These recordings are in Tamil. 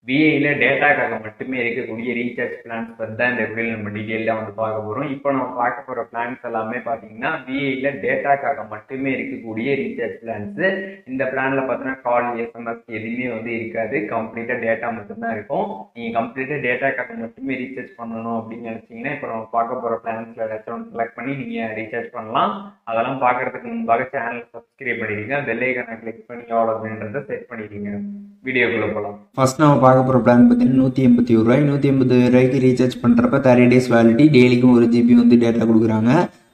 விஐல டேட்டாக்காக மட்டுமே இருக்கக்கூடிய ரீசார்ஜ் பிளான்ஸ் பற்றி தான் இந்த வீடியோவில் நம்ம டீட்டெயிலாக வந்து பார்க்க போகிறோம். இப்போ நம்ம பார்க்க போகிற பிளான்ஸ் எல்லாமே பார்த்தீங்கன்னா விஐல டேட்டாக்காக மட்டுமே இருக்கக்கூடிய ரீசார்ஜ் பிளான்ஸு. இந்த பிளானில் பார்த்தீங்கன்னா கால், எஸ்எம்எஸ் எதுவுமே வந்து இருக்காது. கம்ப்ளீட்டாக டேட்டா மட்டும்தான் இருக்கும். நீங்கள் கம்ப்ளீட்டாக டேட்டாக்காக மட்டுமே ரீசார்ஜ் பண்ணணும் அப்படின்னு நினச்சிங்கன்னா இப்போ நம்ம பார்க்க போகிற பிளான்ஸில் ஏதாச்சும் ஒன்று செலக்ட் பண்ணி நீங்கள் ரீசார்ஜ் பண்ணலாம். அதெல்லாம் பார்க்குறதுக்கு முன்பாக சேனல் சப்ஸ்கிரைப் பண்ணிடுங்க, பெல் ஐக்கானை கிளிக் பண்ணி ஆல் அப்படின்றத செட் பண்ணிடுங்க. வீடியோக்குள்ளே போகலாம். ஃபர்ஸ்ட் நம்ம பார்க்க போகிற பிளான் பார்த்தீங்கன்னா 181 ரூபாய். 180 ரூபாய்க்கு ரீசார்ஜ் பண்ணுறப்ப 30 டேஸ் வேலிட்டி, டெய்லிக்கும் 1 GB வந்து டேட்டா கொடுக்குறாங்க.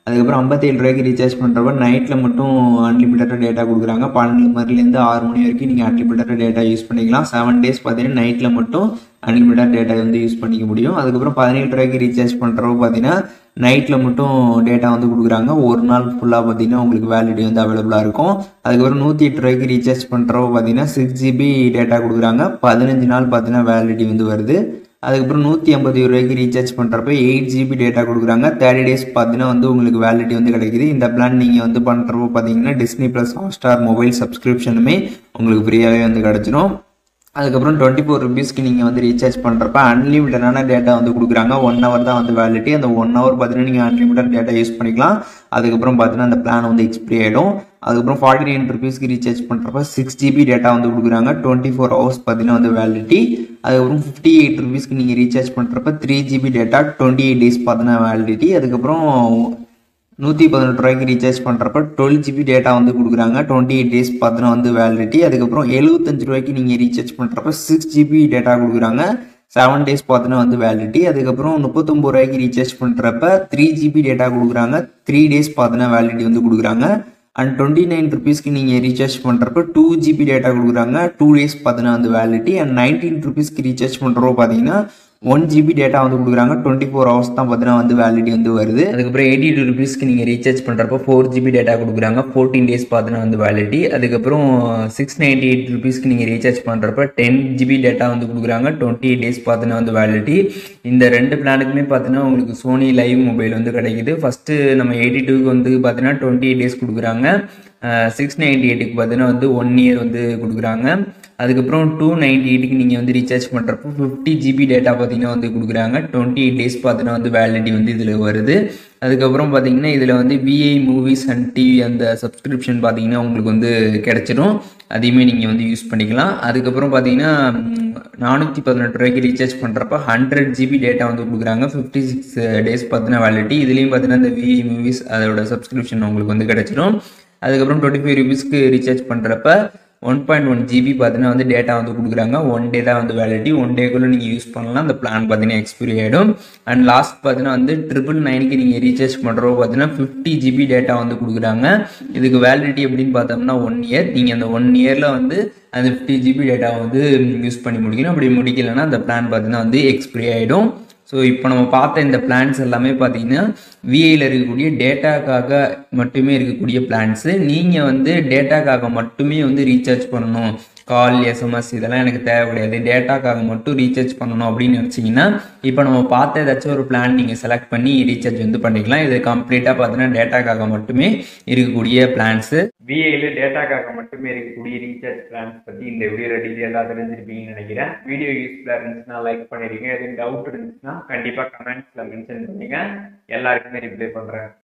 அதுக்கப்புறம் 57 ரூபாய்க்கு ரீசார்ஜ் பண்ணுறப்ப நைட்டில் மட்டும் அன்லிமிட்டடாக டேட்டா கொடுக்குறாங்க. 12 மணிலேருந்து 6 மணி வரைக்கும் நீங்கள் அன்லிமிட்டடாக டேட்டா யூஸ் பண்ணிக்கலாம். 7 டேஸ் பார்த்தீங்கன்னா நைட்டில் மட்டும் அன்லிமிட்டட் டேட்டா வந்து யூஸ் பண்ணிக்க முடியும். அதுக்கப்புறம் 17 ரூபாய்க்கு ரீசார்ஜ் பண்ணுறப்ப பார்த்தீங்கன்னா நைட்டில் மட்டும் டேட்டா வந்து கொடுக்குறாங்க. ஒரு நாள் ஃபுல்லாக பார்த்தீங்கன்னா உங்களுக்கு வேலிட்டி வந்து அவைலபிளாக இருக்கும். அதுக்கப்புறம் 108 ரூபாய்க்கு ரீசார்ஜ் பண்ணுறப்ப பார்த்தீங்கன்னா 6 GB டேட்டா கொடுக்குறாங்க. 15 நாள் பார்த்தீங்கன்னா வேலிட்டி வந்து வருது. அதுக்கப்புறம் 150 ரூபாய்க்கு ரீசார்ஜ் பண்ணுறப்ப 8 GB டேட்டா கொடுக்குறாங்க. 30 டேஸ் பார்த்தீங்கன்னா வந்து உங்களுக்கு வேலிட்டி வந்து கிடைக்குது. இந்த பிளான் நீங்கள் வந்து பண்ணுறப்போ பார்த்தீங்கன்னா டிஸ்னி ப்ளஸ், ஹாட்ஸ்டார் மொபைல் சப்ஸ்கிரிப்ஷனுமே உங்களுக்கு ஃப்ரீயாகவே வந்து கிடச்சிரும். அதுக்கப்புறம் 24 ருபீஸ்க்கு நீங்கள் வந்து ரீசார்ஜ் பண்ணுறப்ப அன்லிமிட்டடான டேட்டா வந்து கொடுக்குறாங்க. 1 ஹவர் தான் வந்து வேலிட்டி. அந்த 1 ஹவர் பார்த்தீங்கன்னா நீங்கள் அன்லிமிட்டட் டேட்டா யூஸ் பண்ணிக்கலாம். அதுக்கப்புறம் பார்த்தீங்கன்னா அந்த பிளான் வந்து எக்ஸ்பிரி ஆகிடும். அதுக்கப்புறம் 49 ருபீஸ்க்கு ரீசார்ஜ் பண்ணுறப்ப 6 GB டேட்டா வந்து கொடுக்குறாங்க. 24 ஹவர்ஸ் பார்த்தீங்கன்னா வந்து வேலிட்டி. அதுக்கப்புறம் 58 ருபீஸ்க்கு நீங்கள் ரீசார்ஜ் பண்ணுறப்ப 3 GB டேட்டா 28 டேஸ் பார்த்தீங்கன்னா வேலிடிட்டி. அதுக்கப்புறம் 118 ரூபாய்க்கு ரீசார்ஜ் பண்ணுறப்ப 12 GB டேட்டா வந்து கொடுக்குறாங்க. 28 டேஸ் பார்த்தீங்கன்னா வந்து வேலிடிட்டி. அதுக்கப்புறம் 75 ரூபாய்க்கு நீங்கள் ரீசார்ஜ் பண்ணுறப்ப 6 GB டேட்டா கொடுக்குறாங்க. 7 டேஸ் பார்த்தீங்கன்னா வந்து வேலிடிட்டி. அதுக்கப்புறம் 39 ரூபாய்க்கு ரீசார்ஜ் பண்ணுறப்ப 3 GB டேட்டா கொடுக்குறாங்க. 3 டேஸ் பார்த்தீங்கன்னா வேலிடிட்டி வந்து கொடுக்குறாங்க. அண்ட் 29 ருபீஸ்க்கு நீங்கள் ரீசார்ஜ் பண்ணுறப்ப 2 GB டேட்டா கொடுக்குறாங்க. 2 டேஸ் பார்த்தீங்கன்னா வந்து வேலிடிட்டி. அண்ட் 19 ருபீஸ்க்கு ரீசார்ஜ் பண்ணுறப்போ பார்த்தீங்கன்னா 1 GB டேட்டா வந்து கொடுக்குறாங்க. 24 ஹவர்ஸ் தான் பார்த்தீங்கன்னா வந்து வேலிடிட்டி வந்து வருது. அதுக்கப்புறம் 82 ருபீஸ்க்கு நீங்கள் ரீசார்ஜ் பண்ணுறப்போ 4 GB டேட்டா கொடுக்குறாங்க. 14 டேஸ் பார்த்தீங்கன்னா வந்து வேலிடிட்டி. அதுக்கப்புறம் 698 ருபீஸ்க்கு நீங்கள் ரீசார்ஜ் பண்ணுறப்ப 10 GB டேட்டா வந்து கொடுக்குறாங்க. 28 டேஸ் பார்த்தீங்கன்னா வந்து வேலிடிட்டி. இந்த ரெண்டு பிளானுக்குமே பார்த்தீங்கன்னா உங்களுக்கு சோனி லைவ் மொபைல் வந்து கிடைக்குது. ஃபஸ்ட்டு நம்ம 82க்கு வந்து பார்த்தீங்கன்னா 28 டேஸ் கொடுக்குறாங்க. 698க்கு பார்த்தீங்கன்னா வந்து 1 இயர் வந்து கொடுக்குறாங்க. அதுக்கப்புறம் 298க்கு நீங்கள் வந்து ரீசார்ஜ் பண்ணுறப்போ 50 GB டேட்டா பார்த்தீங்கன்னா வந்து கொடுக்குறாங்க. 28 டேஸ் பார்த்தீங்கன்னா வந்து வேலிடிட்டி வந்து இதில் வருது. அதுக்கப்புறம் பார்த்தீங்கன்னா இதில் வந்து விஐ மூவிஸ் அண்ட் டிவி அந்த சப்ஸ்கிரிப்ஷன் பார்த்தீங்கன்னா உங்களுக்கு வந்து கிடைச்சிடும். அதையுமே நீங்கள் வந்து யூஸ் பண்ணிக்கலாம். அதுக்கப்புறம் பார்த்தீங்கன்னா 418 ரூபாய்க்கு ரீசார்ஜ் பண்ணுறப்ப 100 GB டேட்டா வந்து கொடுக்குறாங்க. 56 டேஸ் பார்த்தீங்கன்னா வேலிடிட்டி. இதுலேயும் பார்த்தீங்கன்னா இந்த விஐ மூவிஸ் அதோட சப்ஸ்கிரிப்ஷன் உங்களுக்கு வந்து கிடைச்சிடும். அதுக்கப்புறம் 25 ருபீஸ்க்கு ரீசார்ஜ் பண்ணுறப்ப 1.1 GB பார்த்தீங்கன்னா வந்து டேட்டா வந்து கொடுக்குறாங்க. 1 டே தான் வந்து வேலிடிட்டி. 1 டேக்குள்ளே நீங்கள் யூஸ் பண்ணலாம். அந்த பிளான் பார்த்தீங்கன்னா எக்ஸ்பிரி ஆகிடும். அண்ட் லாஸ்ட் பார்த்தீங்கன்னா வந்து 999க்கு நீங்கள் ரீசார்ஜ் பண்ணுறப்போ பார்த்தீங்கன்னா 50 GB டேட்டா வந்து கொடுக்குறாங்க. இதுக்கு வேலிடிட்டி எப்படின்னு பார்த்தோம்னா 1 இயர். நீங்கள் அந்த 1 இயரில் வந்து அந்த 50 GB டேட்டா வந்து யூஸ் பண்ணி முடிக்கணும். அப்படி முடிக்கலைன்னா அந்த பிளான் பார்த்தீங்கன்னா வந்து எக்ஸ்பிரி ஆகிடும். ஸோ இப்போ நம்ம பார்த்த இந்த பிளான்ஸ் எல்லாமே பார்த்தீங்கன்னா விஐயில் இருக்கக்கூடிய டேட்டாக்காக மட்டுமே இருக்கக்கூடிய பிளான்ஸு. நீங்கள் வந்து டேட்டாக்காக மட்டுமே வந்து ரீசார்ஜ் பண்ணணும், கால், எஸ்எம்எஸ் இதெல்லாம் எனக்கு தேவை கிடையாது, டேட்டாக்காக மட்டும் ரீசார்ஜ் பண்ணணும் அப்படின்னு நினச்சிங்கன்னா இப்போ நம்ம பார்த்த ஏதாச்சும் ஒரு பிளான் நீங்கள் செலக்ட் பண்ணி ரீசார்ஜ் வந்து பண்ணிக்கலாம். இது கம்ப்ளீட்டாக பார்த்தீங்கன்னா டேட்டாக்காக மட்டுமே இருக்கக்கூடிய பிளான்ஸு. விஐல டேட்டாக்காக மட்டுமே இருக்கக்கூடிய ரீசார்ஜ் பிளான்ஸ் பற்றி இந்த வீடியோவில் டீட்டெயிலாக தெரிஞ்சிருப்பீங்கன்னு நினைக்கிறேன். வீடியோ யூஸ்ஃபுல்லாக இருந்துச்சுன்னா லைக் பண்ணிடுங்க. எதுவும் டவுட் இருந்துச்சுன்னா கண்டிப்பாக கமெண்ட்ஸில் மென்ஷன் பண்ணுங்க. எல்லாருக்குமே ரிப்ளை பண்ணுறேன்.